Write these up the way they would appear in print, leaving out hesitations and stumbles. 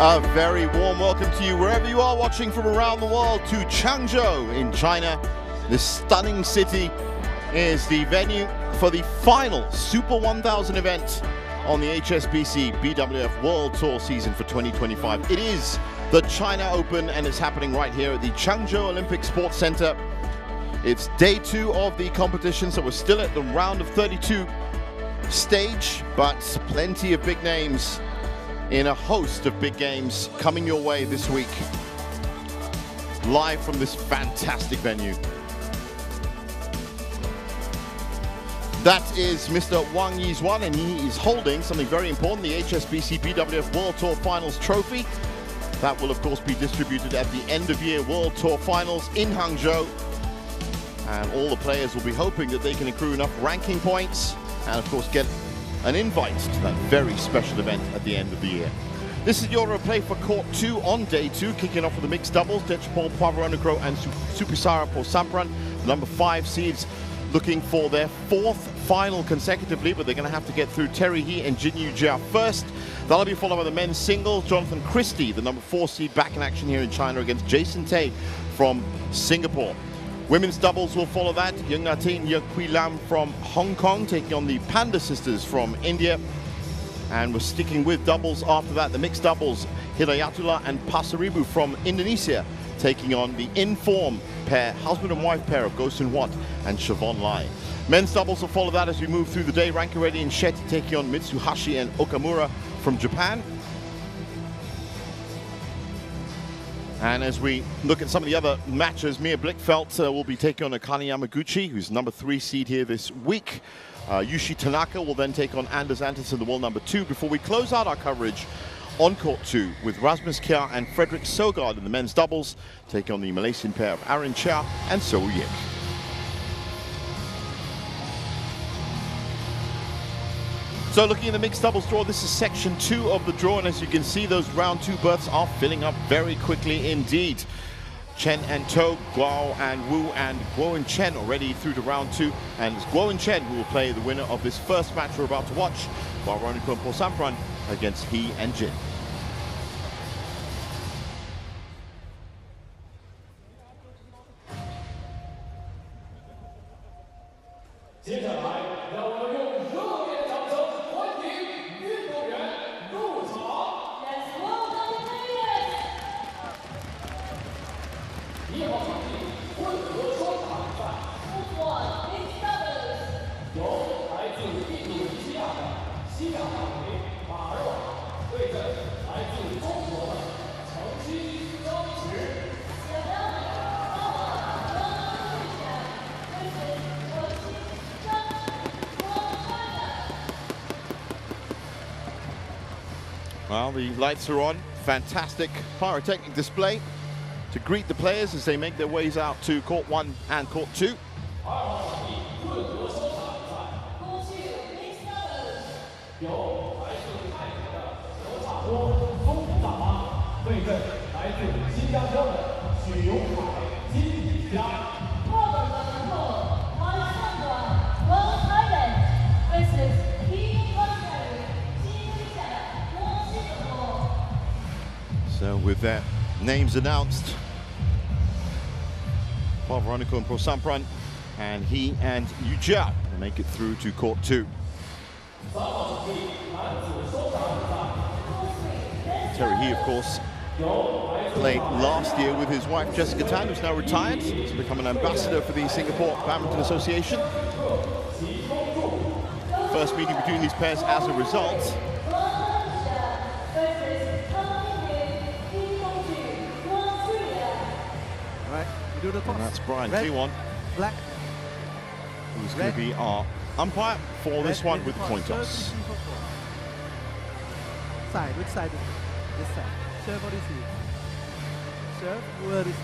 A very warm welcome to you wherever you are watching from around the world to Changzhou in China. This stunning city is the venue for the final Super 1000 event on the HSBC BWF World Tour season for 2025. It is the China Open and it's happening right here at the Changzhou Olympic Sports Center. It's day 2 of the competition, so we're still at the round of 32 stage, but plenty of big names in a host of big games coming your way this week. Live from this fantastic venue. That is Mr. Wang Yizhuan, and he is holding something very important, the HSBC BWF World Tour Finals Trophy. That will, of course, be distributed at the end-of-year World Tour Finals in Hangzhou. And all the players will be hoping that they can accrue enough ranking points and, of course, get an invite to that very special event at the end of the year. This is your replay for Court 2 on day 2, kicking off with the mixed doubles. Puavaranukroh and Paewsampran, number 5 seeds, looking for their 4th final consecutively, but they're going to have to get through Terry He and Jin Yu Jia first. That'll be followed by the men's singles. Jonathan Christie, the number 4 seed, back in action here in China against Jason Tay from Singapore. Women's doubles will follow that. Yung Natin Yaqui Lam from Hong Kong taking on the Panda sisters from India. And we're sticking with doubles after that. The mixed doubles, Hidayatullah and Pasaribu from Indonesia taking on the in-form pair, husband and wife pair of Go Sun Wat and Siobhan Lai. Men's doubles will follow that as we move through the day. Rankireddy and Shetty taking on Mitsuhashi and Okamura from Japan. And as we look at some of the other matches, Mia Blichfeld will be taking on Akane Yamaguchi, who's number 3 seed here this week. Yushi Tanaka will then take on Anders Andersen, the world number 2, before we close out our coverage on Court 2 with Rasmus Kjær and Frederick Sogard in the men's doubles, taking on the Malaysian pair of Aaron Chia and So Yik. So looking at the mixed doubles draw, this is section 2 of the draw, and as you can see, those round 2 berths are filling up very quickly indeed. Chen and To, Guo and Wu, and Guo and Chen already through to round 2, and it's Guo and Chen who will play the winner of this first match we're about to watch, Puavaranukroh and Paewsampran against He and Jin. Well, the lights are on. Fantastic pyrotechnic display to greet the players as they make their ways out to Court 1 and Court 2. So with their names announced, Puavaranukroh and Paewsampran, and He and Yu Jia will make it through to Court 2. Terry He, of course, played last year with his wife Jessica Tan, who's now retired. He's become an ambassador for the Singapore Badminton Association. First meeting between these pairs as a result. Do the toss. And that's Brian Red, T1, black, who's going to be our umpire for this one with the coin toss. Side, which side? This side. Serve or receive? Serve or receive?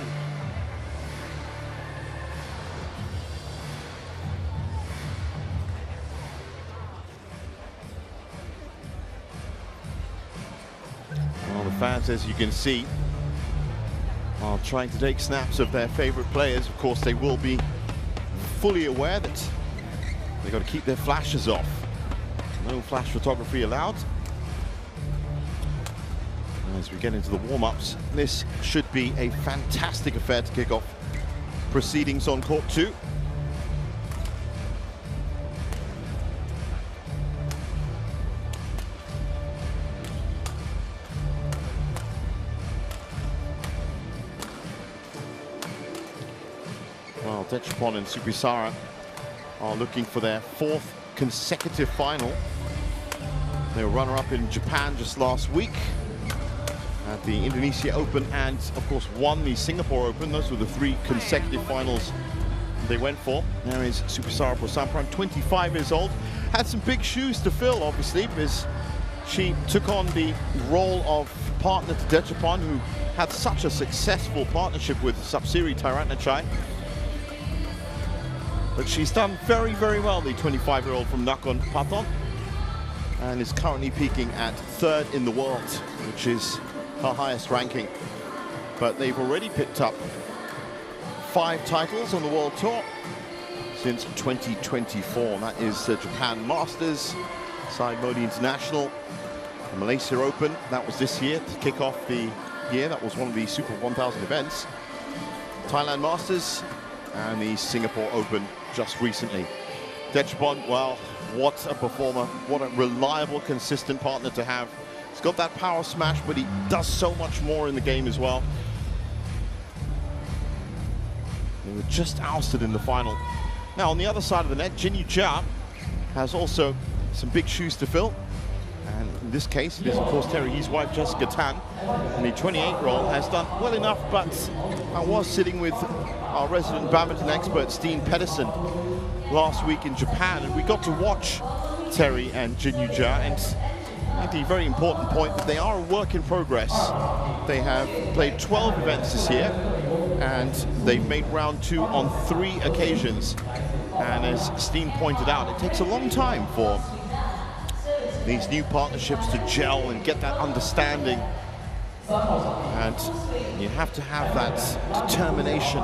Well, the fans, as you can see, are trying to take snaps of their favorite players. Of course, they will be fully aware that they've got to keep their flashes off. No flash photography allowed. As we get into the warm-ups, this should be a fantastic affair to kick off proceedings on court 2. Well, Dechapon and Supisara are looking for their 4th consecutive final. They were runner-up in Japan just last week at the Indonesia Open, and of course won the Singapore Open. Those were the 3 consecutive finals they went for. There is Supisara Paewsampran, 25 years old. Had some big shoes to fill, obviously, because she took on the role of partner to Dechapon, who had such a successful partnership with Sapsiri Tairatnachai. But she's done very, very well, the 25-year-old from Nakhon Pathom, and is currently peaking at 3rd in the world, which is her highest ranking. But they've already picked up 5 titles on the World Tour since 2024. That is the Japan Masters, Side Modi International, the Malaysia Open. That was this year to kick off the year. That was one of the Super 1000 events. Thailand Masters and the Singapore Open just recently. Dechapon, well, what a performer, what a reliable, consistent partner to have. He's got that power smash, but he does so much more in the game as well. They were just ousted in the final. Now, on the other side of the net, Jinyu Jia has also some big shoes to fill. And in this case, it is, of course, Terry Hee's wife, Jessica Tan. And the 28-year-old has done well enough, but I was sitting with our resident badminton expert, Steen Pedersen, last week in Japan, and we got to watch Terry and Jinyu Jia, and I think a very important point that they are a work in progress. They have played 12 events this year, and they've made round 2 on 3 occasions. And as Steen pointed out, it takes a long time for these new partnerships to gel and get that understanding. And you have to have that determination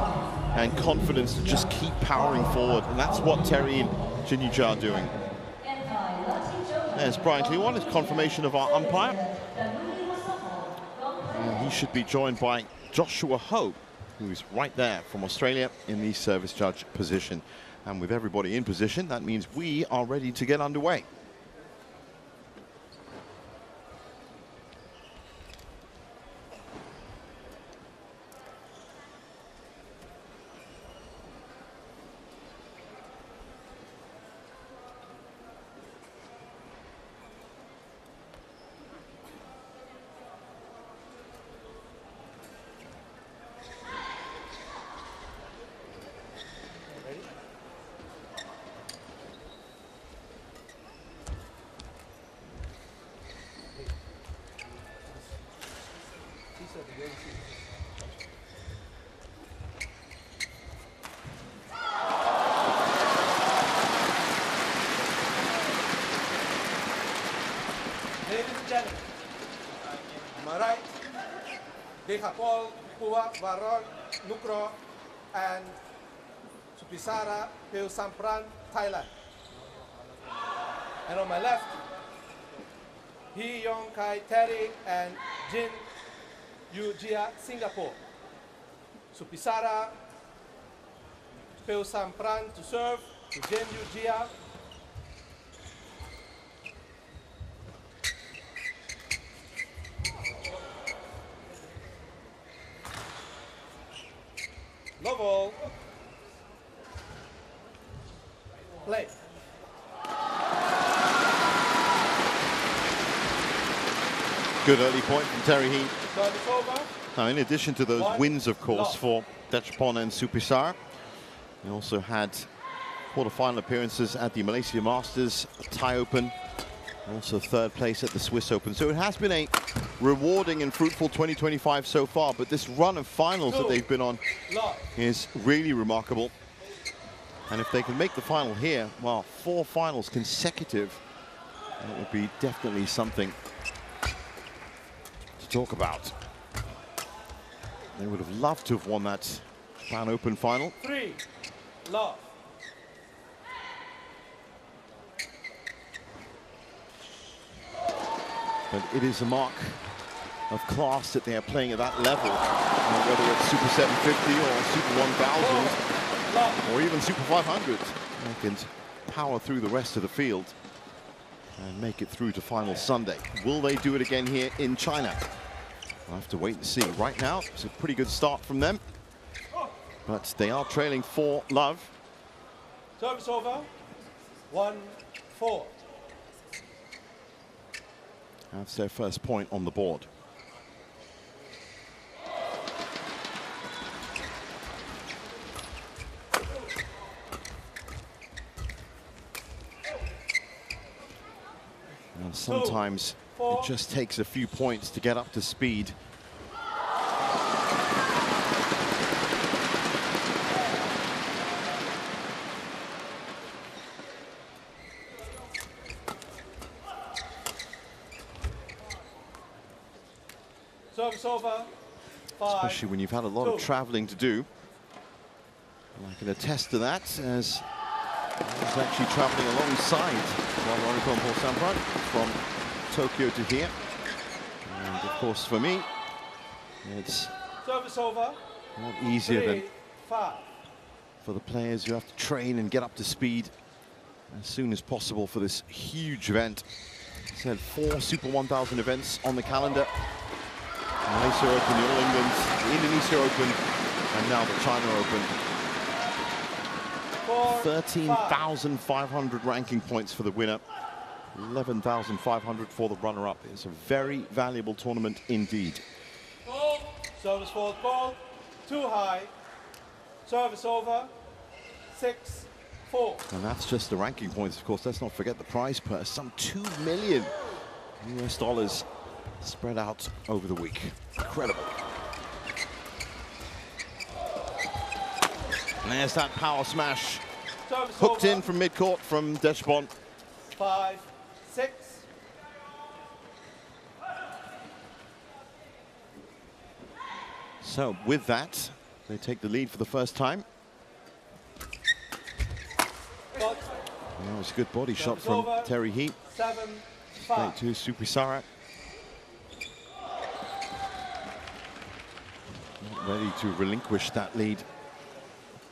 and confidence to just keep powering forward. And that's what Terry and Jinyu Jia are doing. There's Brian Clewan, it's confirmation of our umpire. And he should be joined by Joshua Ho, who's right there from Australia in the service judge position. And with everybody in position, that means we are ready to get underway. Ladies and gentlemen, on my right, Puavaranukroh and Supisara Paewsampran, Thailand. And on my left, Hee Yong Kai Terry and Jinyu Jia, Singapore. Supisara Paewsampran to serve to Jinyu Jia. Love all. Play. Good early point from Terry Hee. Service over. Now, in addition to those wins, of course, for Dechapon and Supisara, he also had quarterfinal appearances at the Malaysia Masters, Thai Open, also 3rd place at the Swiss Open. So it has been a rewarding and fruitful 2025 so far, but this run of finals that they've been on is really remarkable. And if they can make the final here, well, 4 finals consecutive, that would be definitely something to talk about. They would have loved to have won that Japan Open final. 3, love. But it is a mark of class that they are playing at that level, whether it's Super 750 or Super 1000 or even Super 500. They can power through the rest of the field and make it through to final Sunday. Will they do it again here in China? We'll have to wait and see. Right now, it's a pretty good start from them, but they are trailing 4-love. Service over. 1-4. That's their first point on the board. And sometimes it just takes a few points to get up to speed. Service over. 5. Especially when you've had a lot of traveling to do. And I can attest to that, as I was actually traveling alongside Puavaranukroh and Paewsampran from Tokyo to here. And of course, for me, it's Service over. not easier 3, than 5. for the players who have to train and get up to speed as soon as possible for this huge event. I said 4 Super 1000 events on the calendar. The Malaysia Open, the All England, the Indonesia Open, and now the China Open. 13,500 ranking points for the winner, 11,500 for the runner-up. It's a very valuable tournament indeed. Service forward ball, too high. Service over, 6-4. And that's just the ranking points, of course. Let's not forget the prize purse, some $2 million US spread out over the week. Incredible. And there's that power smash. Service Hooked over. in from mid-court from Deshbon. 5-6. So with that, they take the lead for the first time. But That was a good body shot Service from over. Terry Heat. 7-5. Straight to Supisara. Not ready to relinquish that lead.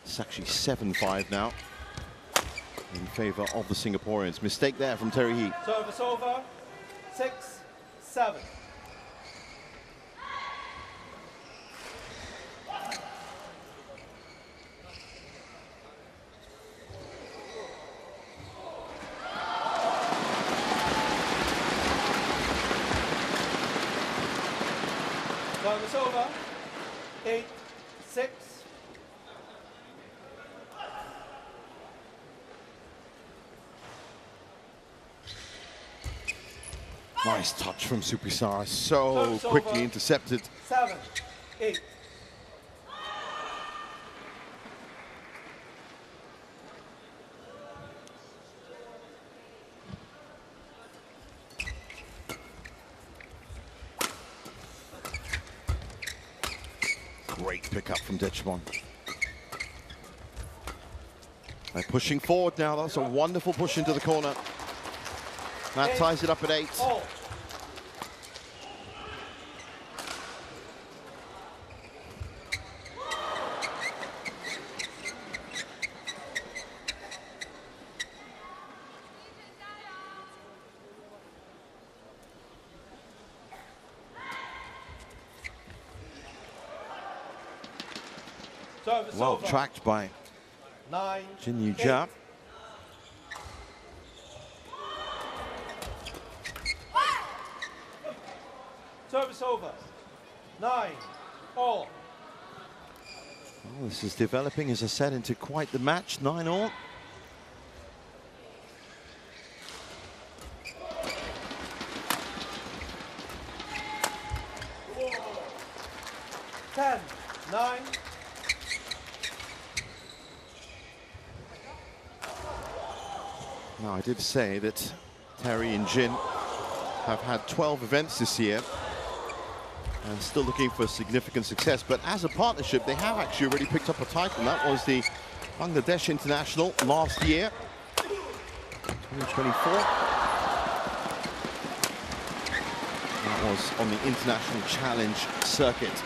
It's actually 7-5 now in favor of the Singaporeans. Mistake there from Terry Heat. Service over, 6-7. Service over, 8-6. Nice touch from Supisara. So Service quickly over. intercepted. 7-8. Great pickup from Deshbon. They're pushing forward now. That's a wonderful push into the corner. That ties it up at 8. All. Service Well over. tracked by 9, Jin Yu 8. Jia. Service over. 9 all. Well, this is developing, as I said, into quite the match. 9-all. Ten, 9. Now, I did say that Terry and Jin have had 12 events this year and still looking for significant success. But as a partnership, they have actually already picked up a title. That was the Bangladesh International last year, 2024. Now, was on the International Challenge circuit.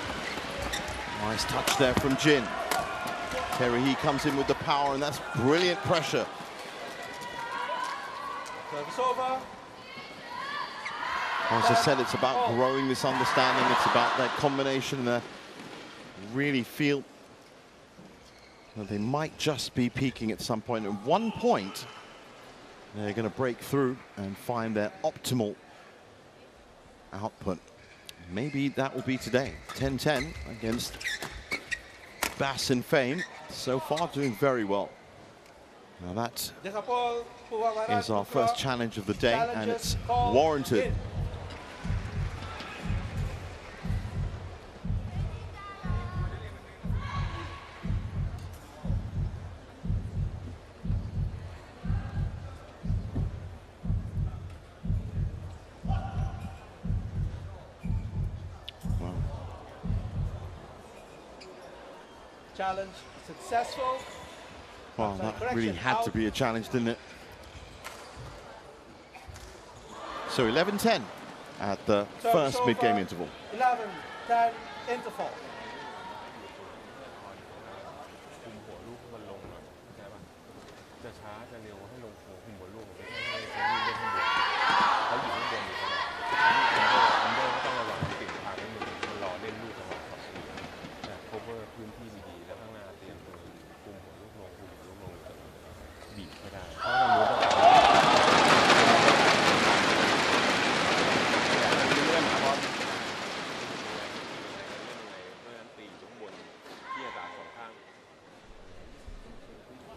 Nice touch there from Jin. Terry He comes in with the power, and that's brilliant pressure. Service over. As I said, it's about growing this understanding. It's about that combination there. Really feel that they might just be peaking at some point. At one point, they're going to break through and find their optimal output. Maybe that will be today. 10-10 against Bass and Fame. So far, doing very well. Now that is our first challenge of the day, and it's warranted. Challenge successful. Well, that really had to be a challenge, didn't it? So 11-10 at the first mid-game interval. 11-10 interval.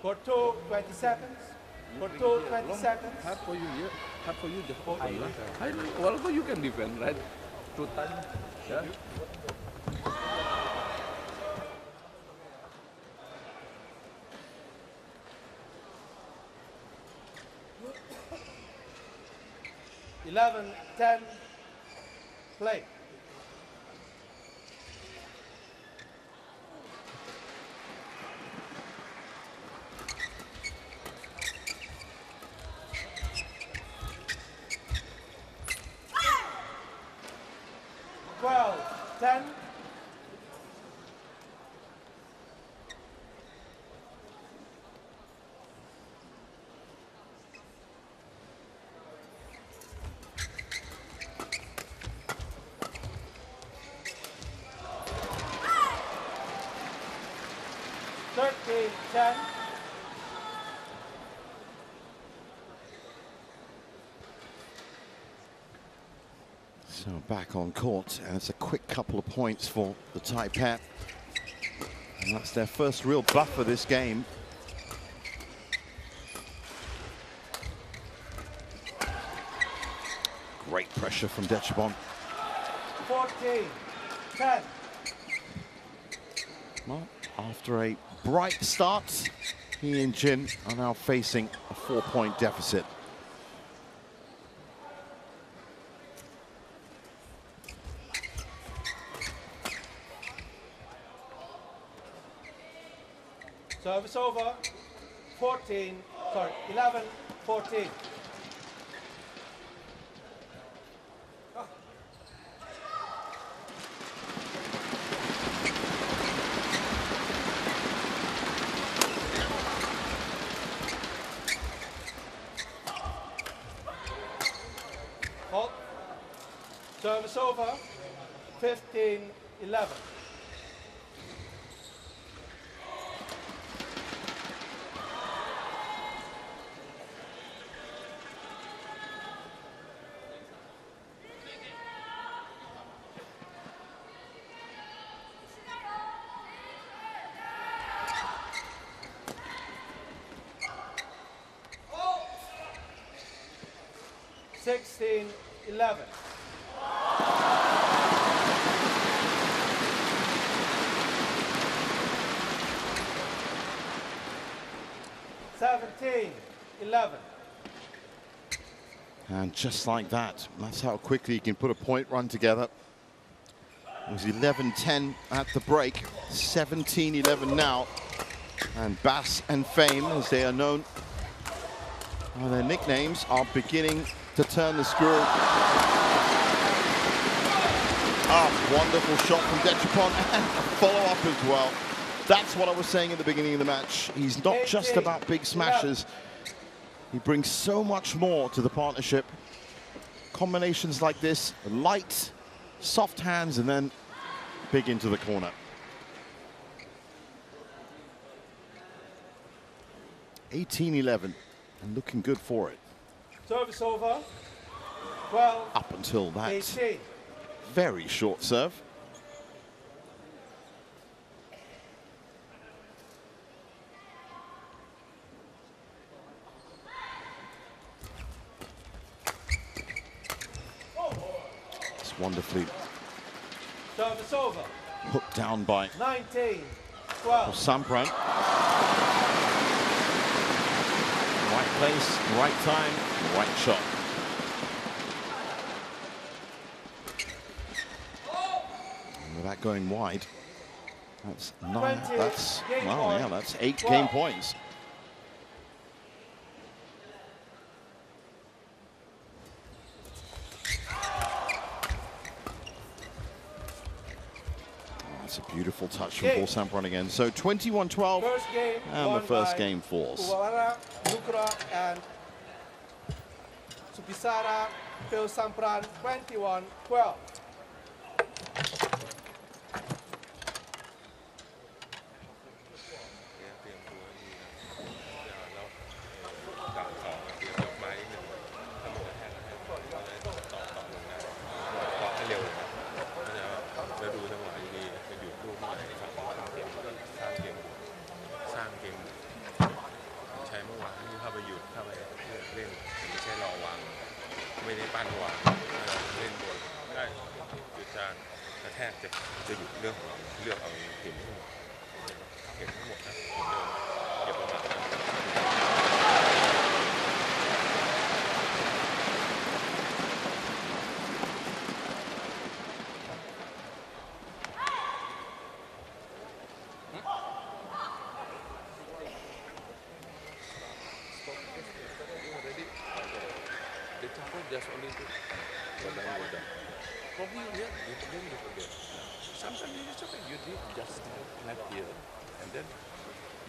For 20 seconds. For 20 seconds. Hard for you, yeah. Hard for you, just hold on. Also, you can defend, right? 2 times. Yeah. Eleven, 10, play. So back on court, and it's a quick couple of points for the Thai pair. And that's their first real buffer this game. Great pressure from Dechibon. 14-10. Well, after a bright start, he and Jin are now facing a 4-point deficit. Service over. 11-14. Halt. Service over. 15-11. $16-11. 17-11. And just like that, that's how quickly you can put a point run together. It was 11-10 at the break, 17-11 now. And Bass and Fame, as they are known, their nicknames are beginning to turn the screw. Wonderful shot from Dechapon and a follow-up as well. That's what I was saying at the beginning of the match. He's not just about big smashes. He brings so much more to the partnership. Combinations like this, light, soft hands, and then big into the corner. 18-11, and looking good for it. Service over. 12. Up until that 18. very short serve. It's wonderfully Service over. hooked down by 19. 12. Paewsampran. Right place, right time, right shot. And with that going wide, that's 9. That's, well, yeah, that's 8 game points. That's a beautiful touch from Paewsampran again. So 21-12, and the first game falls. Puavaranukroh and Paewsampran 21-12. Just only to go down. Probably, yeah, then you forget. Sometimes it's okay, you did just like here, and then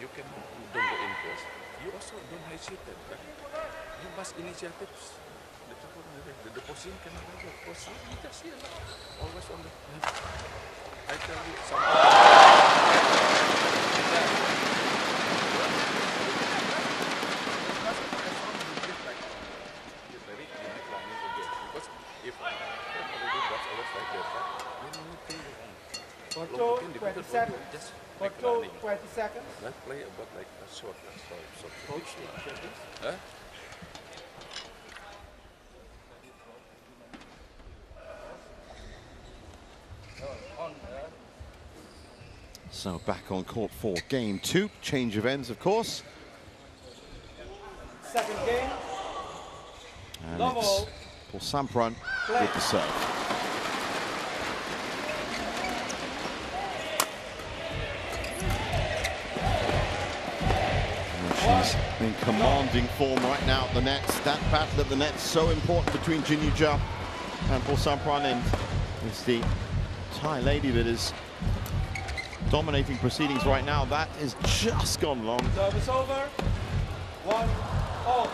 you can don't go in first. You also don't hesitate, but you must initiative. The position cannot go first. You just here, always on the left. I tell you, For 20 seconds. Just For 20 seconds. let's play about like a short. Huh? So back on court for game 2. Change of ends, of course. Second game. And it's Paewsampran with the serve. She's in commanding form right now at the nets. That battle at the net's so important between Jinyuja and Paewsampran, and it's the Thai lady that is dominating proceedings right now. That is just gone long. Service over. 1-all.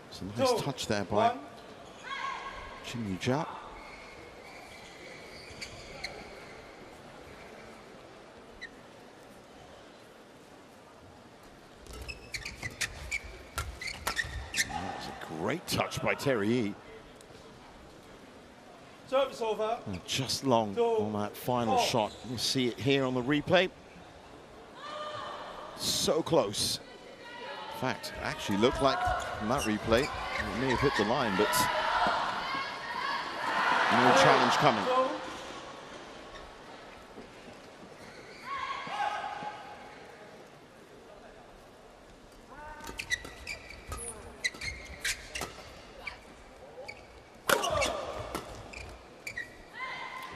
It's a nice touch there by Jinyuja. That was a great touch by Terry E. Service over. Just long on that final shot. You see it here on the replay. So close. In fact, it actually looked like from that replay, it may have hit the line, but no challenge coming.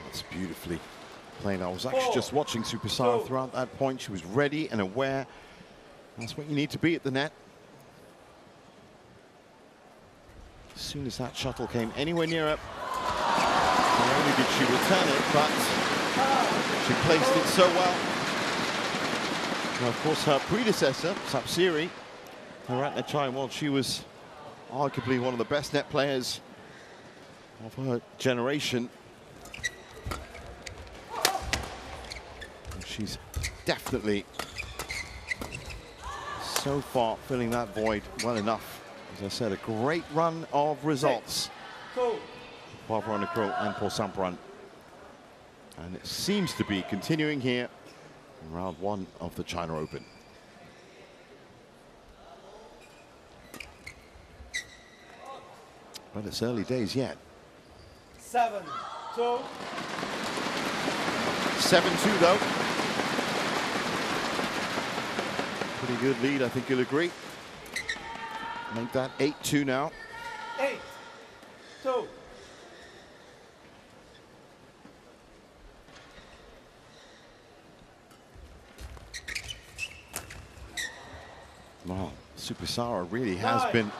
That's beautifully playing. I was actually just watching Superstar throughout that point. She was ready and aware. That's what you need to be at the net. As soon as that shuttle came anywhere near her, not only did she return it, but she placed it so well. Now, of course, her predecessor, Sapsiri, her at that time, well, she was arguably one of the best net players of her generation. And she's definitely so far filling that void well enough. As I said, a great run of results. Puavaranukroh and Paewsampran. And it seems to be continuing here in round 1 of the China Open. But it's early days yet. 7-2. 7-2 though. Pretty good lead, I think you'll agree. Make that 8-2 now. 8-2. Wow, Superstar really has been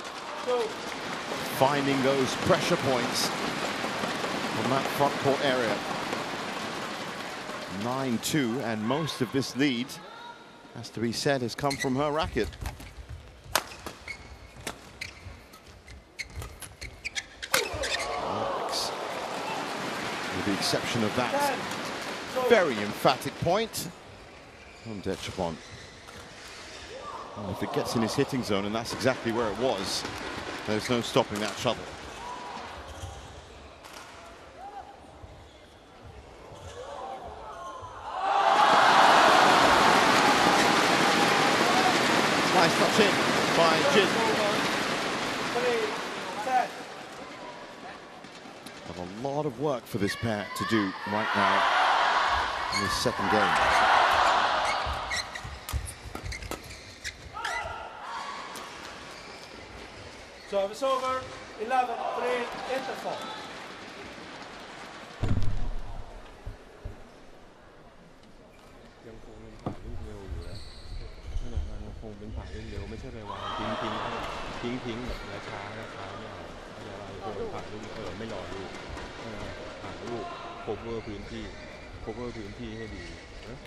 finding those pressure points from that front court area. 9-2, and most of this lead, has to be said, has come from her racket. With the exception of that very emphatic point from Dechapon. Well, if it gets in his hitting zone, and that's exactly where it was, there's no stopping that shuttle. Nice touch in by Jin. But a lot of work for this pair to do right now in this second game. Service over, 11-3, interval. ยังคงเป็นผ่าลูกเร็วอยู่นะยังคงเป็นผ่าลูกเร็วไม่ใช่ไปวางทิ้งแบบช้าไม่เอาอะไรคงผ่าลูกไม่รอลูกผ่าลูกโคเวอร์พื้นที่ให้ดี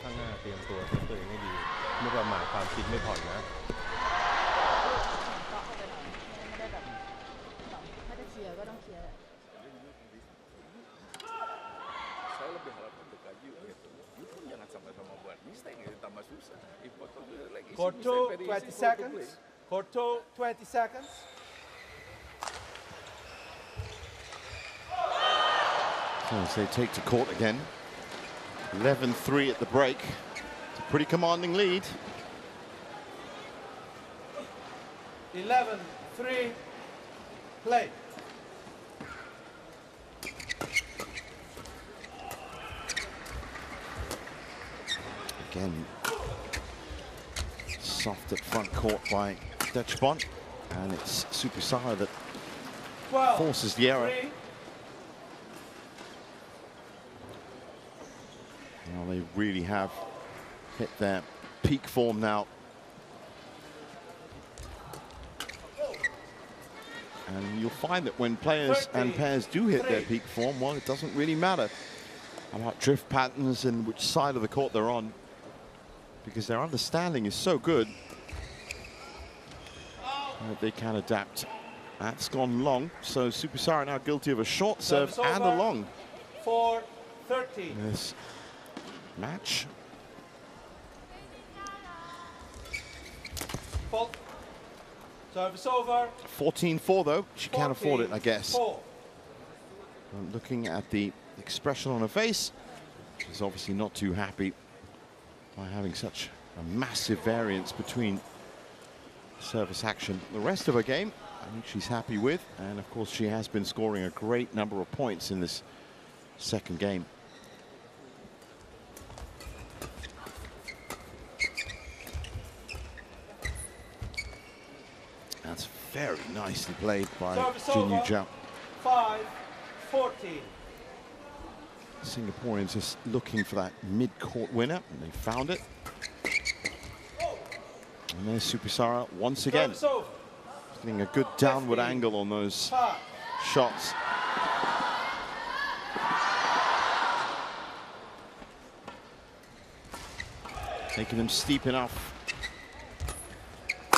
ข้างหน้าเตรียมตัวเซฟตัวเองให้ดีไม่ประมาทความคิดไม่ผ่อนนะ Court 2, 20 seconds. Court 2, 20 seconds. So as they take to court again. 11-3 at the break. It's a pretty commanding lead. 11-3, play. Again, soft at front court by Dechapon, and it's Superstar that forces the error. Well, they really have hit their peak form now. And you'll find that when players and pairs do hit their peak form, well, it doesn't really matter about drift patterns and which side of the court they're on, because their understanding is so good that they can adapt. That's gone long, so Superstar are now guilty of a short serve and a long. 4-13. This match. Fault. Service over. 14-4 though. She can't afford it, I guess. 4. Looking at the expression on her face, she's obviously not too happy by having such a massive variance between service action. The rest of her game, I think she's happy with, and of course she has been scoring a great number of points in this second game. That's very nicely played by Jin Yu Zhao. 5-14. Singaporeans just looking for that mid-court winner, and they found it. And there's Supisara once again, getting a good downward angle on those shots. Making them steep enough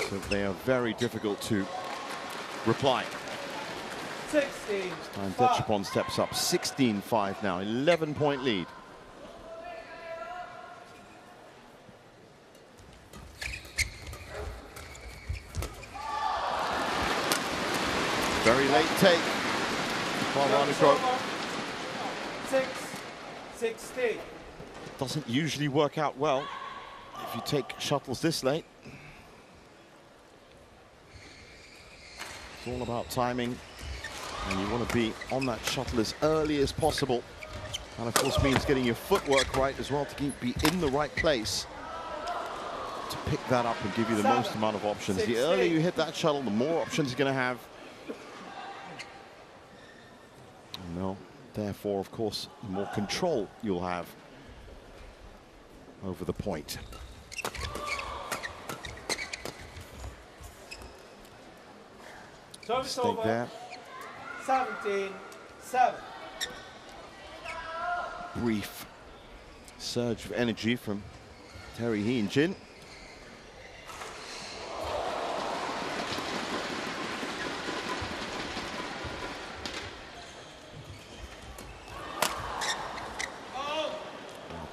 so they are very difficult to reply. 16. And Dechapon steps up, 16-5 now, 11-point lead. Very late take. Puavaranukroh. 6-16. Doesn't usually work out well if you take shuttles this late. It's all about timing, and you want to be on that shuttle as early as possible. And of course means getting your footwork right as well to be in the right place to pick that up and give you the most amount of options. The earlier you hit that shuttle, the more options you're going to have. And no, therefore, of course, the more control you'll have over the point. Mistake there. 17-7. Brief surge of energy from Terry Hee-Jin.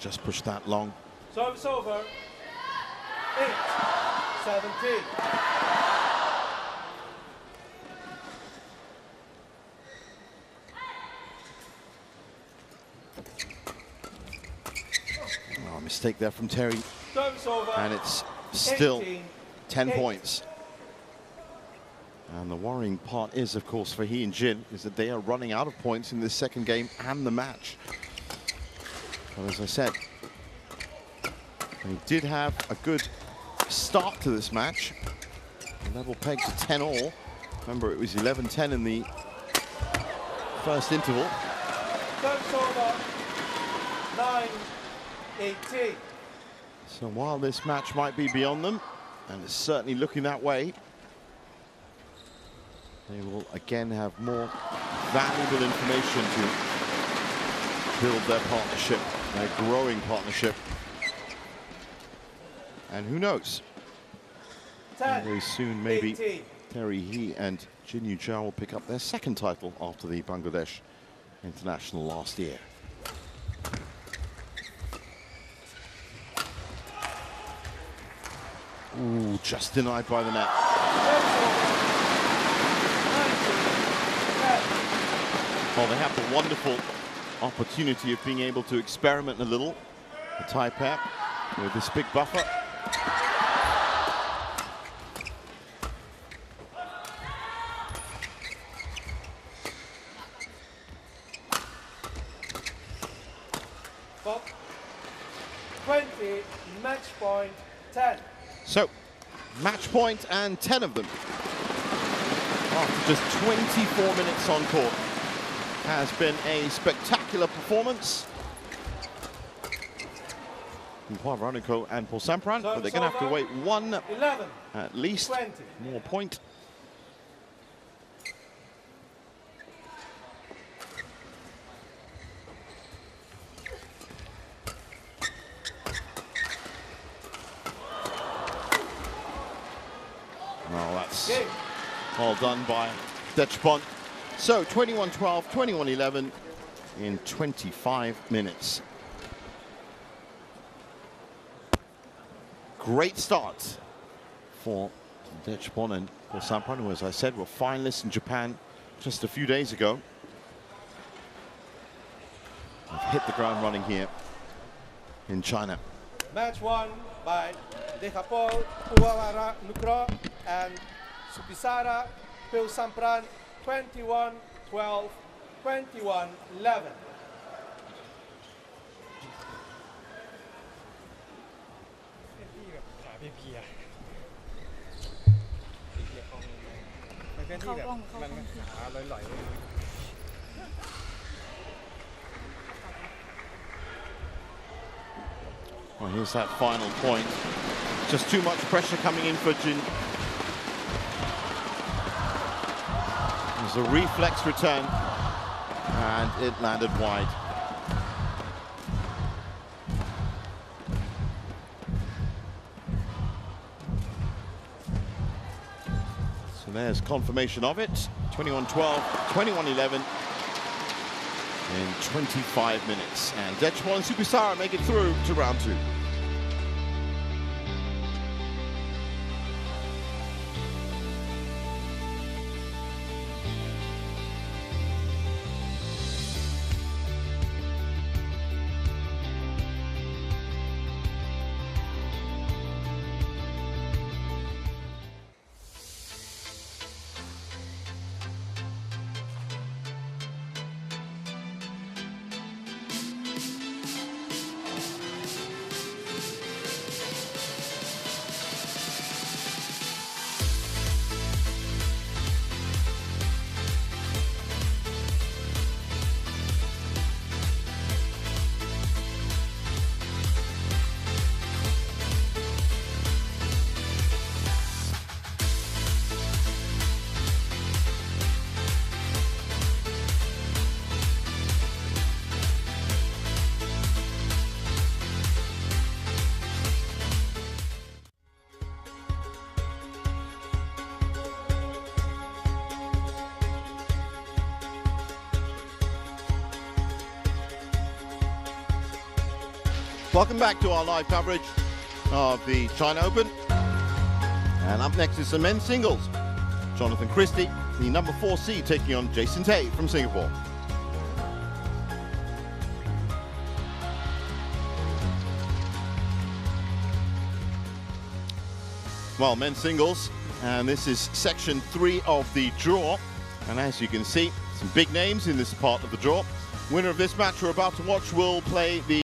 Just push that long. Service over. 8-17. Oh, mistake there from Terry. Service over. And it's still 18, 10 8. points. And the worrying part is, of course, for Hee-Jin, is that they are running out of points in this second game and the match. But as I said, they did have a good start to this match. Level peg to 10-all. Remember, it was 11-10 in the first interval. Service over. 9-18. So while this match might be beyond them, and it's certainly looking that way, they will again have more valuable information to build their partnership, their growing partnership. And who knows? 10, very soon, maybe 18. Terry Hee and Jin Yu Jia will pick up their second title after the Bangladesh International last year. Ooh, just denied by the net. Well, they have the wonderful opportunity of being able to experiment a little, the Thai pair, with this big buffer. Bob, 20, match point, 10. So, match point and 10 of them. After just 24 minutes on court. Has been a spectacular performance from Puavaranukroh and Paewsampran, but they're going to have to wait 11, at least 20. more point. Well, that's all done by Dechapon. So 21-12, 21-11 in 25 minutes. Great start for Dechapon and Paewsampran, who, as I said, were finalists in Japan just a few days ago. They've hit the ground running here in China. Match won by Dechapon, Puavaranukroh and Supisara Paewsampran, 21-12, 21-11. Well, here's that final point. Just too much pressure coming in for Jin. There's a reflex return, and it landed wide. So there's confirmation of it. 21-12, 21-11 in 25 minutes. And Dechapol and Suppisara make it through to round 2. Welcome back to our live coverage of the China Open. And up next is the men's singles. Jonathan Christie, the number 4 seed, taking on Jason Tay from Singapore. Well, men's singles, and this is section 3 of the draw. And as you can see, some big names in this part of the draw. Winner of this match we're about to watch will play the